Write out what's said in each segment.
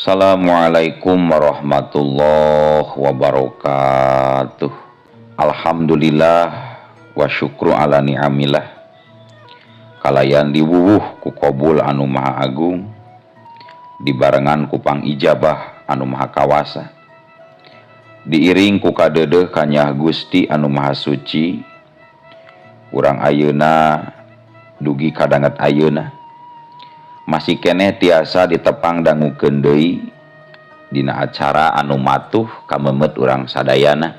Assalamualaikum warahmatullahi wabarakatuh. Alhamdulillah wa syukru ala ni'amillah. Kalayan diwuwuh ku qabul anu maha agung, dibarengan ku pangijabah anu maha kawasa, diiring ku kadeudeuh ka Nyah Gusti anu maha suci. Urang ayeuna dugi kadanget ayeuna masih keneh tiasa ditepang dangukeun deui dina acara anu matuh kamemet urang sadayana.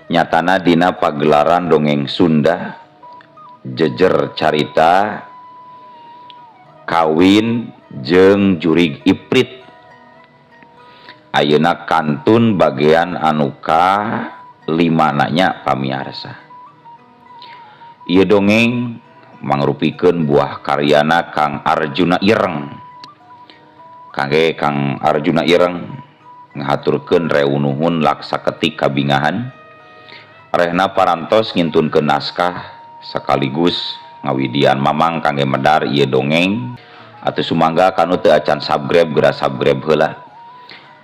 Nyatana dina pagelaran dongeng Sunda jejer carita kawin jeung jurig iprit. Ayeuna kantun bagian anu ka-5 nya pamiarsa. Ieu dongeng mangrupikeun buah karyana Kang Arjuna Ireng. Kangge Kang Arjuna Ireng ngahaturkeun reunuhun laksa ketik kabingahan, rehna parantos ngintunkeun naskah sekaligus ngawidian mamang kangge medar ieu dongeng. Atuh sumangga kanu teu acan subscribe geura subscribe heula,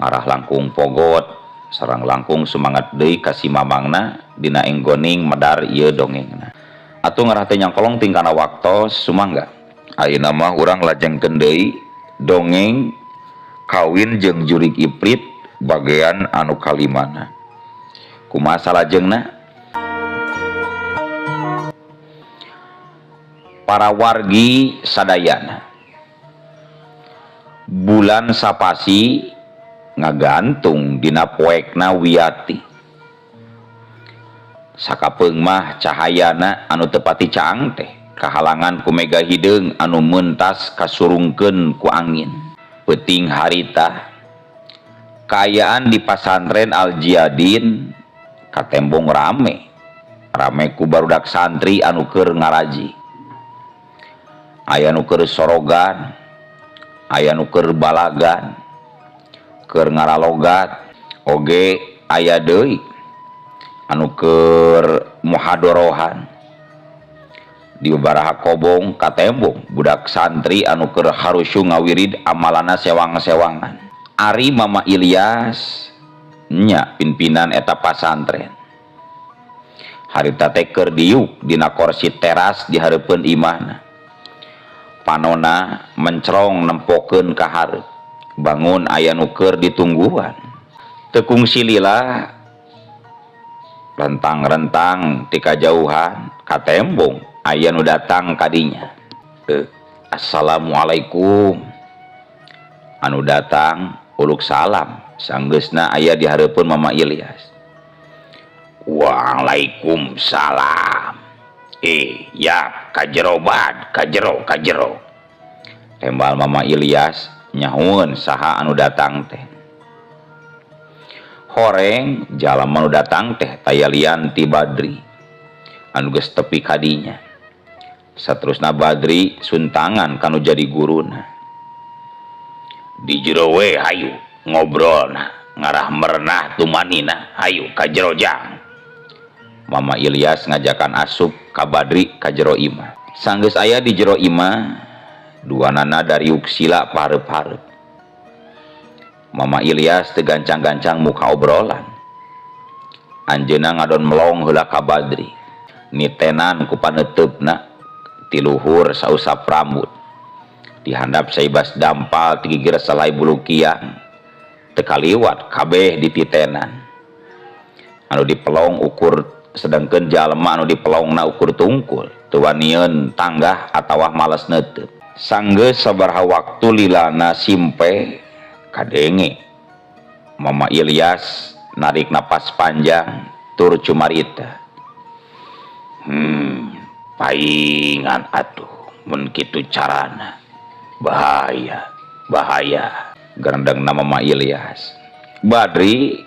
ngarah langkung pogot sareng langkung sumangat deui ka si mamangna dina enggoning medar ieu dongengna. Atuh ngarah teh nyangkolong tingkana waktos sumangga ayeuna mah urang lajengkeun deui dongeng kawin jeung jurig iprit bagean anu kalimana. Kumaha salajengna? Para wargi sadayana, bulan sapasi ngagantung dina poekna wiyati. Sakapeung mah cahayana anu teu pati caang teh kahalangan ku mega hideung anu meuntas kasurungkeun ku angin. Peuting harita kaayaan di pasantren Al Jiyadin katembong rame ku barudak santri anu keur ngaraji. Aya nu keur sorogan, aya nu keur balagan, keur ngaralogat, oge aya deui anu keur muhadorohan. Di babaraha kobong katembong budak santri anu keur harusu ngawirid amalana sewang-sewangan. Ari Mama Ilyas nya pimpinan eta pasantren. Harita teh keur diuk dina kursi teras di hareupeun imahna. Panona mencrong nempokeun ka hareup. Bangun aya nu keur ditungguan. Teu kungsi lila rentang-rentang ti kajauhan katembong aya nu datang kadinya. Assalamualaikum. Anu datang uluk salam sanggeusna aya di hareupeun Mama Ilyas. Waalaikumsalam. Ya kajero bad, kajero. Tembal Mama Ilyas nyahueun saha anu datang teh. Horeng jalma anu datang teh tayalian ti Badri anu geus tepi kadinya. Saterusna Badri suntangan kanu jadi guruna. Di jero we hayu ngobrolna ngarah merenah tumanina, hayu ka jero jang. Mama Ilyas ngajakan asup ka Badri ka jero imah. Sanggeus aya di jero imah, duanana dari uksila pareup-hareup. Mama Ilyas teu gancang-gancang muka obrolan. Anjeunna ngadon melong heula ka Badri. Nitenan ku paneteupna ti luhur sausap rambut. Dihandap saibas dampal ti gigir salai bulu kiang. Teu kaliwat kabeh dititenan. Anu dipelong ukur sedengkeun jalma anu dipelongna ukur tungkul. Teu wanieun tanggah atawa males neuteut. Sanggeus sabaraha waktu lilana simpe kadenge Mama Ilyas narik napas panjang tur cumarita. Paingan atuh mun kitu carana. Bahaya gerendengna Mama Ilyas. Badri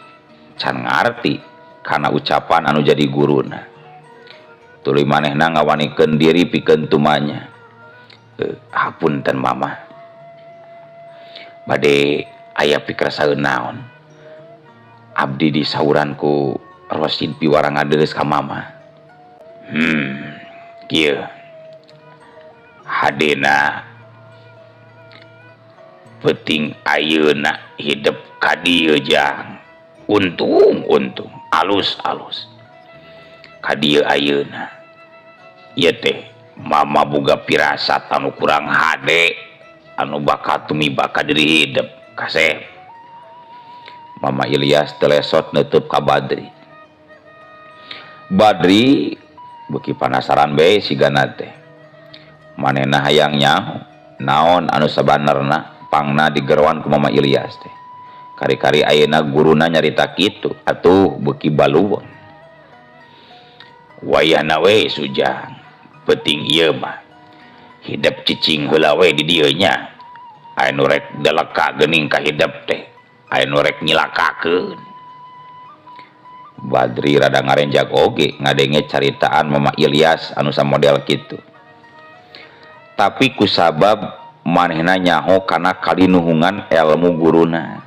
can ngarti kana ucapan anu jadi guruna. Tuluy manehna ngawanikeun diri pikeun tumanya. Hapunten Mama, bade aya pikir saeun naon. Abdi disauran ku Rosid piwara ngadeus ka Mama. Kieu hadena Peting ayeuna hidup ka dieu jang. Untung alus-alus ka dieu ayeuna. Ieu teh mama boga pirasat anu kurang hade anu bakal tumiba ka diri hidup kasep. Mama Ilyas telesot neutup ka Badri. Badri beuki panasaran bae sigana teh. Manehna hayang nyaho naon anu sabanerna pangna digerowan ku Mama Ilyas teh. Kari-kari ayeuna guruna nyarita kitu atuh beuki baluweung. Wayahna we Sujang, penting ieu mah hidup cicing heula we di dieu nya. Anu rek deleka geuning ka hidup teh, anu rek nyilakakeun. Badri rada ngarenjak oge ngadenge caritaan Mama Ilyas anu samodel kitu. Tapi kusabab manehna nyaho kana kalinuhungan ilmu guruna.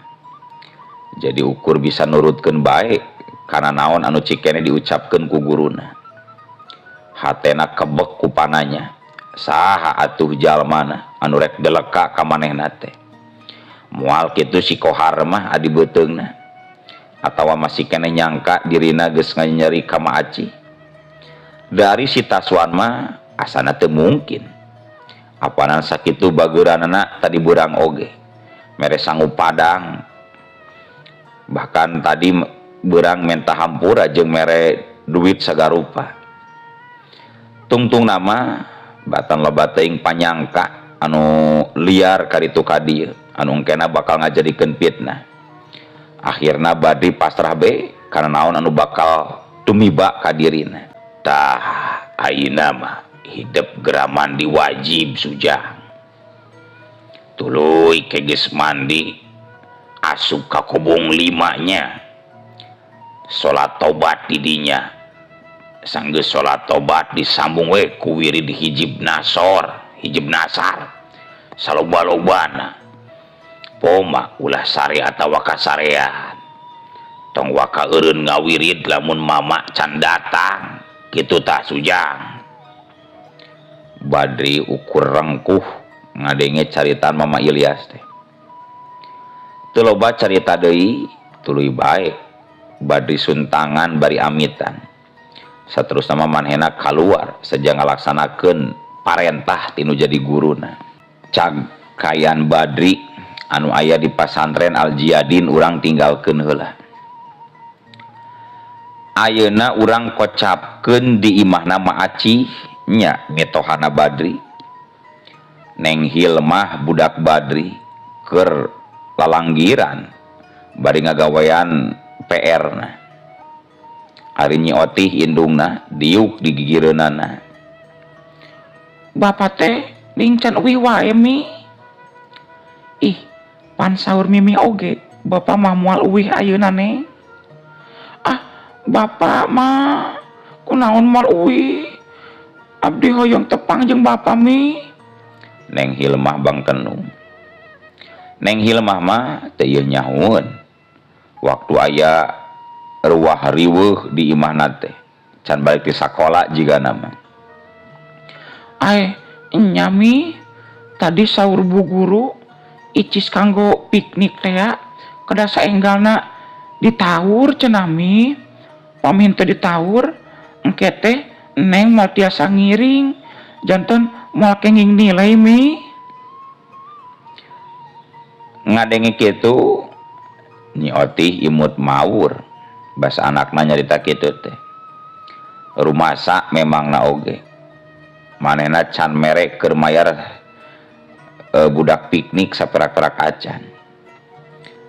Jadi ukur bisa nurutkeun bae kana naon anu cikene diucapkeun ku guruna. Hatena kebek ku pananya. Saha atuh jalmana anu rek deleka ka manehna teh. Moal kitu si Kohar mah adi beuteungna. Atawa masih kene nyangka dirina geus nganyeri ka Ma Aci. Dari si Taswan mah asana teu mungkin. Apanan sakitu bageuranana tadi burang oge. Mere sangu padang. Bahkan tadi burang menta hampura jeung mere duit sagarupa. Tungtung nama batan loba teuing panyangka anu liar karitu ka dieu anu engkena bakal ngajadikeun fitnah. Akhirna Badri pasrah be kana naon anu bakal tumiba ka dirina. Tah ayeuna mah hidup geraman diwajib Sujang. Tuluy ke geus mandi asup ka kubung limanya. Salat tobat di dinya. Sanggeus salat tobat disambung we ku wirid hijib nasar. Saloba-lobana. Poma ulah sare atawa kasarean. Tong waka eureun ngawirid lamun mama can datang. Kitu tah Sujang. Badri ukur rengkuh ngadenge caritaan Mama Ilyas teh. Teu loba carita deui, tuluy bae. Badri suntangan bari amitan. Saterusna manehna kaluar saja ngalaksanakeun parentah tinu jadi guruna. Cag kayan Badri anu aya di pasantren Al Jiyadin urang tinggalkeun heula. Ayeuna urang kocapkeun di imahna Ma Aci nya mitohana Badri. Neng Hilmah budak Badri keur lalanggiran bari ngagawean PR-na. Ari Nyi Otih indungna diuk di gigireunana. Bapak teh dingcan uwi wae mi. Ih, pan saur mimi oge. Bapak mah moal uwih ayeuna neng. Ah, bapak mah kunaon moal uwih. Abdi hoyong tepang jeung bapak mi. Neng Hilmah bangkenung. Neng Hilmah mah teu ieu nyahoeun. Waktu aya ruwah riweuh di imahna teh can balik ti sakola jigana mah. Nya mi tadi saur bu guru icis kanggo piknik teh kada saenggalna ditaur cenah mi. Pamin teu ditaur engke teh neng moal tiasa ngiring janten moal kenging nilai mi. Ngadenge kitu Nyi Otih imut maur. Basa anakna nyarita kitu teh. Rumasa memangna oge. Manehna can mere keur mayar budak piknik saperak-perak acan.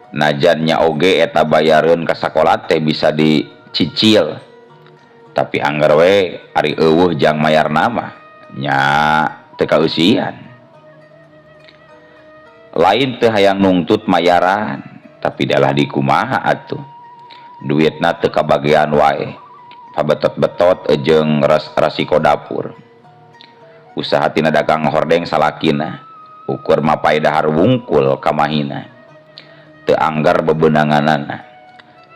Najan nya oge eta bayareun ka sakola teh bisa dicicil. Tapi anggar we ari eueuh jang mayar nama nya teu kausian. Lain teu hayang nungtut mayaran, tapi dalah dikumaha atuh. Duitna teu kabagean wae. Pabetot-betot jeung resiko dapur. Usaha tina dagang hordeng salakina, ukur mapai dahar wungkul ka mahina. Teu anggar bebeunanganana.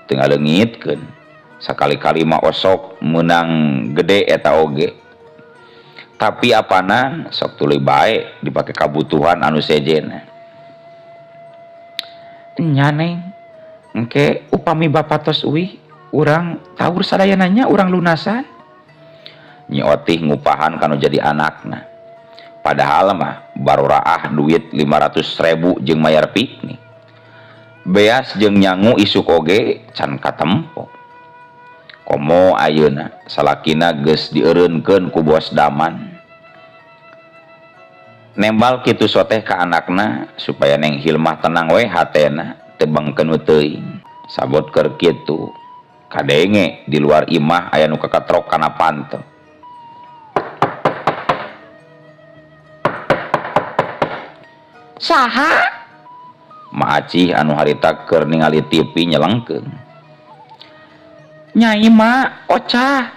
Teu ngaleungitkeun. Sakali-kali mah osok menang gede eta oge. Tapi apana sok tuluy bae dipake kabutuhan anu sejena. nya Neng engke upami bapak tos uih urang taur sadayananya urang lunasan. Nyi Otih ngupahan kanu jadi anakna. Padahal mah baru raah duit 500.000 jeung mayar piknik. Beas jeung nyangu isuk oge can katempo. Komo ayeuna salakina geus dieureunkeun ku bos Daman. Nembal kitu soteh ka anakna supaya Neng Hilmah tenang we hatena teu bangkeun teuing. Sabot keur kitu kadenge di luar imah aya nu kakatrok kana panto. Saha? Ma Acih anu harita keur ningali TV nyelengkeun. Nyai mah Ocah.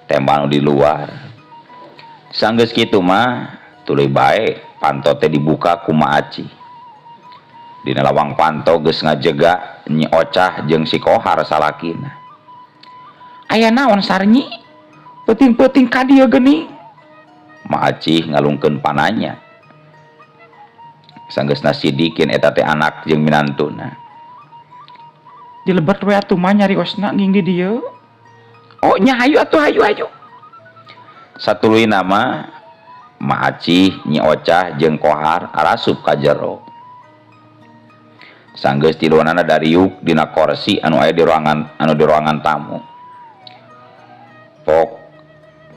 Tembal di luar. Sanggeus kitu mah tuluy bae panto teh dibuka ku Ma Acih. Dina lawang panto geus ngajega Nyi Ocah jeung si Kohar salakina. Aya naon Sarnyi? Peuting-peuting ka dieu geuning. Ma Acih ngalungkeun pananya. Sanggeusna sidikeun eta teh anak jeung minantuna. Dilebet we atuh mah nyariosna nging di dieu. Oh nya hayu atuh hayu. Satuluy nama Ma Acih, Nyi Ocah jeung Kohar arasup ka jero. Sanggeus tiluanana dariuk dina kursi anu aya di ruangan tamu. Pok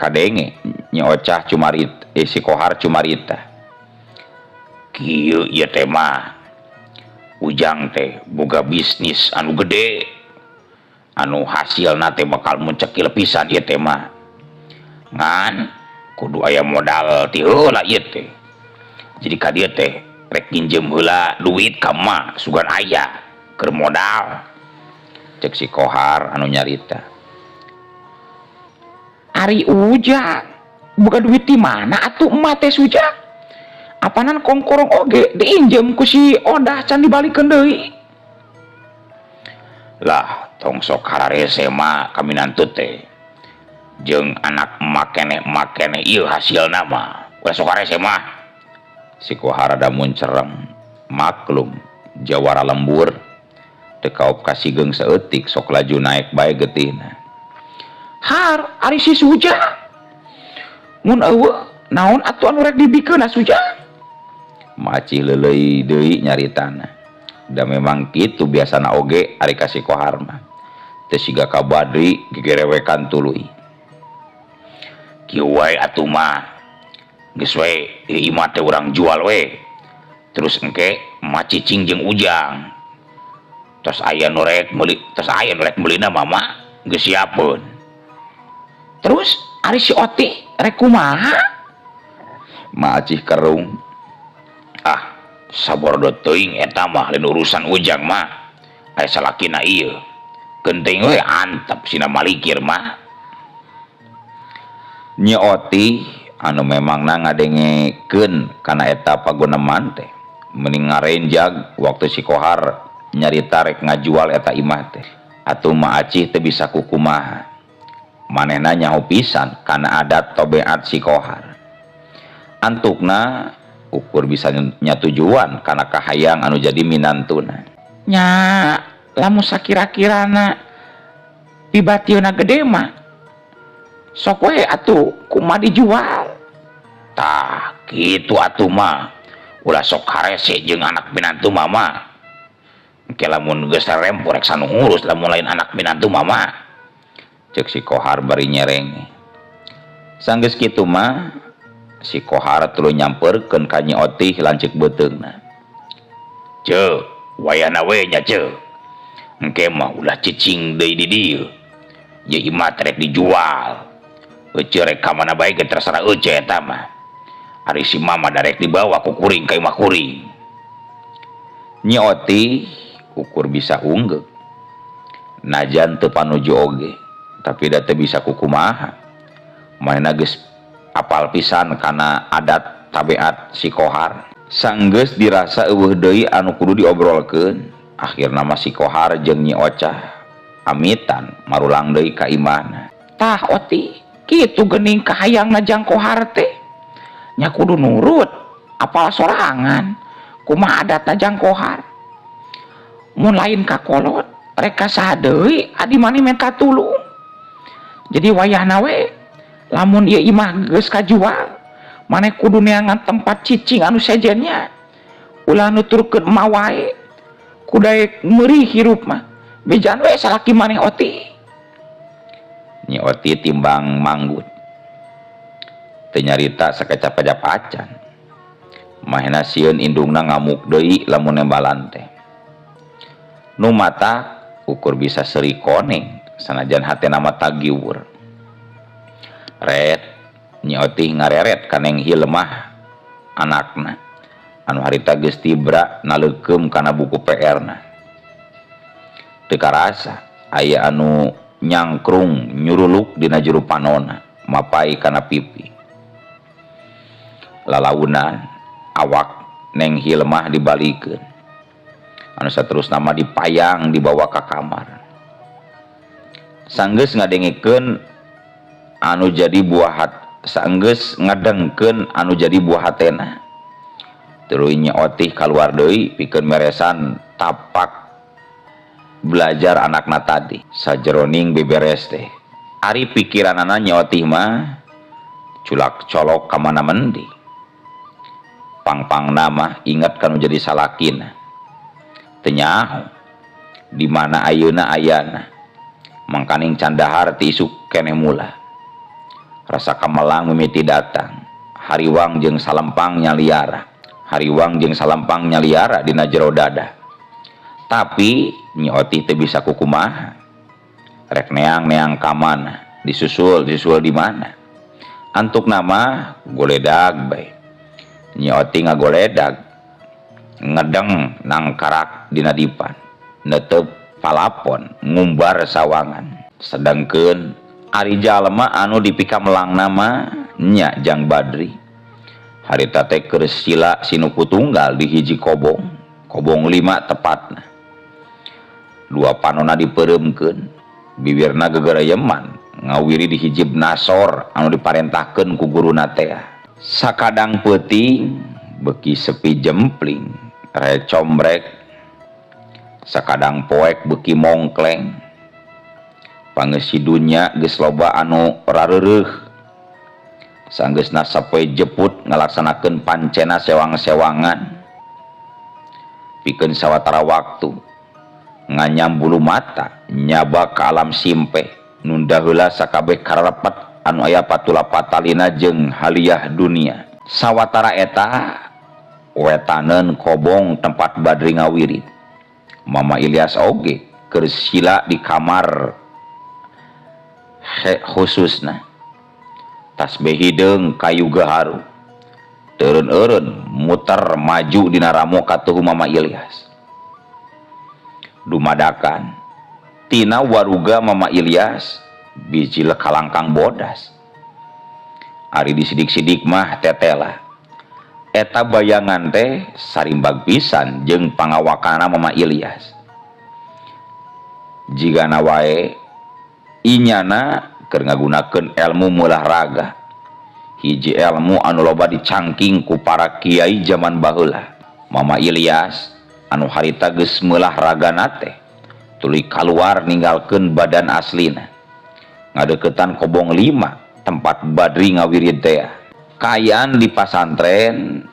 kadenge Nyi Ocah si Kohar cumarita. Kieu ieu teh mah ujang teh boga bisnis anu gede. Anu hasilna teh bakal muncekil pisan ieu teh mah. Ngan kudu aya modal ti heula ieu teh. Jadi ka dieu teh rek pinjem heula duit ka ma sugan aya keur modal. Cek si Kohar anu nyarita. Ari ujang boga duit di mana atuh emak teh sujak? Apanan kongkorong oge diinjem ku si Odah can dibalikeun deui. Lah tong sok hararese mah kaminantu teh jeung anak emak keneh ieu hasilna mah ulah sok hararese mah. Si Kohar ada muncereng maklum jawara lembur teu kaop kasigeung saeutik sok laju naik bae getihna. Har ari si sujak mun eueuh naon atuh anu rek dibikeunna sujak? Ma Acih leuleuy deui nyaritana. Da memang kitu biasana oge ari ka si Kohar mah. Teu siga ka Badri gegerewekan tuluy. Kieu wae atuh mah. Geus we ieu imah teh urang jual we. Terus engke Ma Cicing jeung Ujang. Tos aya nu rek meulina mama geus siapeun. Terus ari si Oti rek kumaha? Ma Acih kerung. Ah, sabordo teuing eta mah lain urusan Ujang mah. Aya salakina ieu. Genteng we antep sina malikir mah. Nyi Oti anu memangna ngadengekeun kana eta pagoneman teh mending ngarenjag waktu si Kohar nyarita rek ngajual eta imah teh. Atuh Ma Acih teu bisa kukumaha. Manehna nyaho pisan kana adat tobeat si Kohar. Antukna ukur bisa nyatujuan kana kahayang anu jadi minantuna. Nya lamun sakira-kirana pibatieuna gede mah sok we atuh kumaha dijual. Tah kitu atuh mah ulah sok harese jeung anak minantu mama. Engke lamun geus rempo rek sanu ngurus lamun lain anak minantu mama. Cek si Kohar bari nyereng. Sanggeus kitu mah si Kohar tuluy nyamperkeun ka Nyi Otih lanceuk beuteungna. Ceu, wayana we nya ceu. Engke mah ulah cicing deui di dieu. Ye imah rek dijual. Euceu rek ka mana bae ge terserah euceu eta mah. Ari si mama darek dibawa ku kuring ka imah kuring. Nyi Otih ukur bisa unggeuh. Najan teu panuju oge, tapi da teu bisa kukumaha. Manehna geus apal pisan kana adat tabeat si Kohar. Sanggeus dirasa eueuh deui anu kudu diobrolkeun. Akhirna mah si Kohar jeung Nyi Ocah amitan marulang deui ka imahna. Tah Oti, kitu geuning kahayangna jang Kohar teh. Nya kudu nurut, apal sorangan. Kumaha adatna jang Kohar. mun lain kakolot reka saha deui adi mani minta tulung. Jadi wayahna we lamun ieu imah geus kajual maneh kudu neangan tempat cicing anu sejennya ulah nuturkeun emak wae kudaek meurih hirup mah bejan we salaki maneh oti. Nyi Oti timbang manggut teu nyarita sakecap pajapacan mahena sieun indungna ngamuk deui lamun nembalan teh. Nu mata ukur bisa seri koneng sanajan hatena mah tagiwur. Red Nyi Oti ngareret kaneng hieu lemah anakna anu harita geus tibra naleukeum kana buku PR-na. Teu karasa aya anu nyangkrung nyuruluk dina juru panonna mapai kana pipi. Lalaunan awak neng hieu lemah dibalikeun anu saterusna mah dipayang dibawa ka kamar. Sanggeus ngadengikeun anu jadi buah sanggeus ngadengkeun anu jadi buah hatena tuluy Nyi Oti kaluar deui pikeun meresan tapak belajar anakna tadi sajeroning beberes teh. Ari pikiranana Nyi Oti mah culak colok ka mana mendi. Pangpangna mah inget kanu jadi salakina. Teu nyaho di mana ayeuna ayana. Mangkaning candahar ti isuk keneh mula. Rasa kamelang mimiti datang. Hariwang jeung salempang nyaliara. Hariwang jeung salempang nyaliara dina jero dada. Tapi Nyi Oti teu bisa kukumaha. Rek neang-neang ka mana, disusul di mana. Antuk nama goledag bae. Nyi Oti ngagoledag ngedeng nang karak dina dipan. Netep palapon ngumbar sawangan. Sedengkeun ari jalema anu dipika melang nama nya Jang Badri. Harita teh keur sila sinuku tunggal di hiji kobong 5 tepatna. Dua panona dipereumkeun bibirna gegerayeman ngawiri di hijib nasor anu diparentahkeun ku guruna teh. Sakadang peuting beuki sepi jempling rae combrek, sakadang poek beuki mongkleng. Pangeus dunya geus loba anu rareureuh. Sanggeusna sapoe jeput ngalaksanakeun pancena sewang-sewangan pikeun sawatara waktu nganyam bulu mata nyaba ka alam simpe nunda heula sakabeh karepet anu aya patula patalina jeung haliah dunia. Sawatara eta wetaneun kobong tempat Badri ngawirid. Mama Ilyas oge keur sila di kamar khususna. Tasbih hideung kayu gaharu. Teureun-eureun muter maju dina ramo katuhu Mama Ilyas. Dumadakan tina waruga Mama Ilyas biji lekalangkang bodas. Ari disidik-sidik mah tetela. Eta bayangan teh sarimbag pisan jeung pangawakana Mama Ilyas. Jigana wae inyana keur ngagunakeun ilmu meulah raga. Hiji ilmu anu loba dicangking ku para kiai zaman baheula. Mama Ilyas anu harita geus meulah ragana teh tuluy kaluar ninggalkeun badan aslina. Ngadeuketan kobong 5 tempat Badri ngawirid teh. Kaayaan di pasantren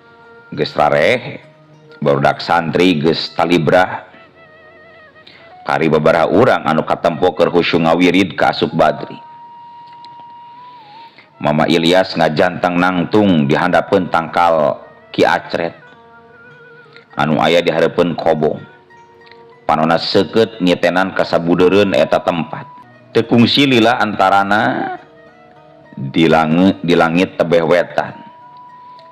geus rarehe. Barudak santri geus talibrah. Kari babaraha urang anu katempo keur khusyuk ngawirid ka asup Badri. Mama Ilyas ngajanteng nangtung di handapeun tangkal Ki Acret anu aya di hareupeun kobong. Panonna seukeut ngitenan kasabudeureun eta tempat. Teu kungsi lila antarana di langit tebeh wetan.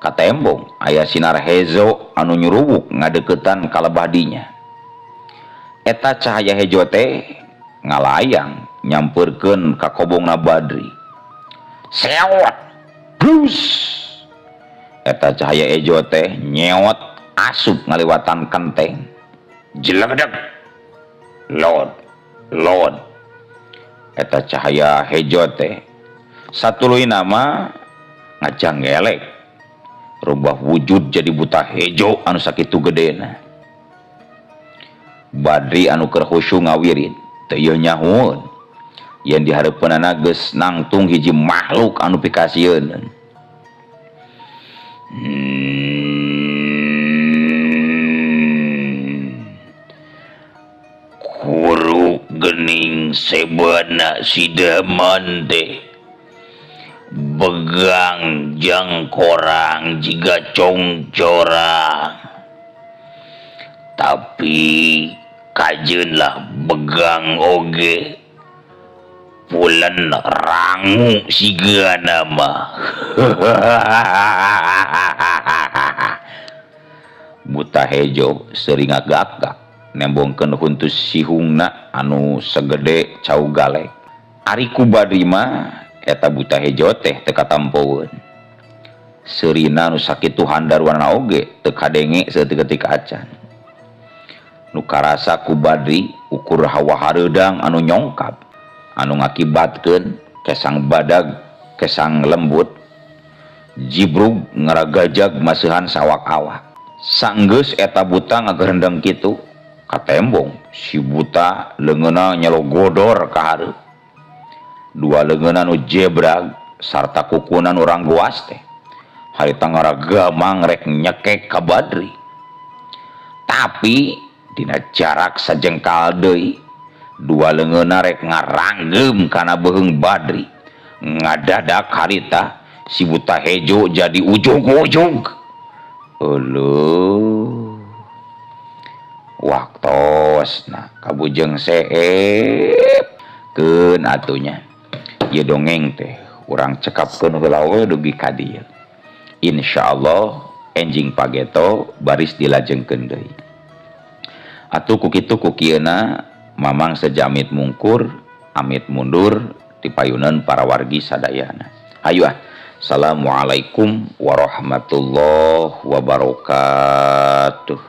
Ka tembong aya sinar hejo anu nyuruwuk ngadeuketan ka lebah dinya. Eta cahaya hejo teh ngalayang nyampeurkeun ka kobongna Badri. Seot blus eta cahaya hejo teh nyeot asup ngaliwatan kenteng. Jelegedeg lod eta cahaya hejo teh satuluy nama ngajanggelek rubah wujud jadi buta hejo anu sakitu gedena. Badri anu keur khusyuk ngawirid teu ieu nyahoon yen dihareupeunana geus nangtung hiji makhluk anu pikasieun. Kuru gening sebana sidaman teh begang jang korang jiga congcorang, tapi kajeunlah begang oge pulen rangu sigana mah. Buta Hejo sering agak-agak nembongkeun huntus sihungna anu segede cau galek. Ari ku Badri mah eta Buta Hejo teh teu katampoeun. Seurina nu sakitu handarwana oge teu kadenge saeutik-eutik acan. Nu karasa ku Badri ukur hawa hareudang anu nyongkap anu ngakibatkeun kesang badag kesang lembut jibrug ngaragajag maseuhan sawak awak. Sanggeus eta Buta ngagehendeng kitu katembong si Buta leungeunna nyelogodor ka hareup. Dua leungeunna nu jebrag sarta kukuna nu ranggoas teh harita ngaragamang rek nyekek ka Badri. Tapi dina jarak sajengkal deui dua leungeunna rek ngaranggem kana beuheung Badri. Ngadadak harita si Buta Hejo jadi ujug-ujug. Uluh waktosna kabujeng seep keun atunya. Ieu dongeng teh urang cekapkeun heula we dugi ka dieu. Insyaallah enjing pageto baris dilajengkeun deui. Atuh ku kitu ku kieuna mamang sejamit mungkur amit mundur dipayuneun para wargi sadayana. Hayu ah. Assalamualaikum warahmatullahi wabarakatuh.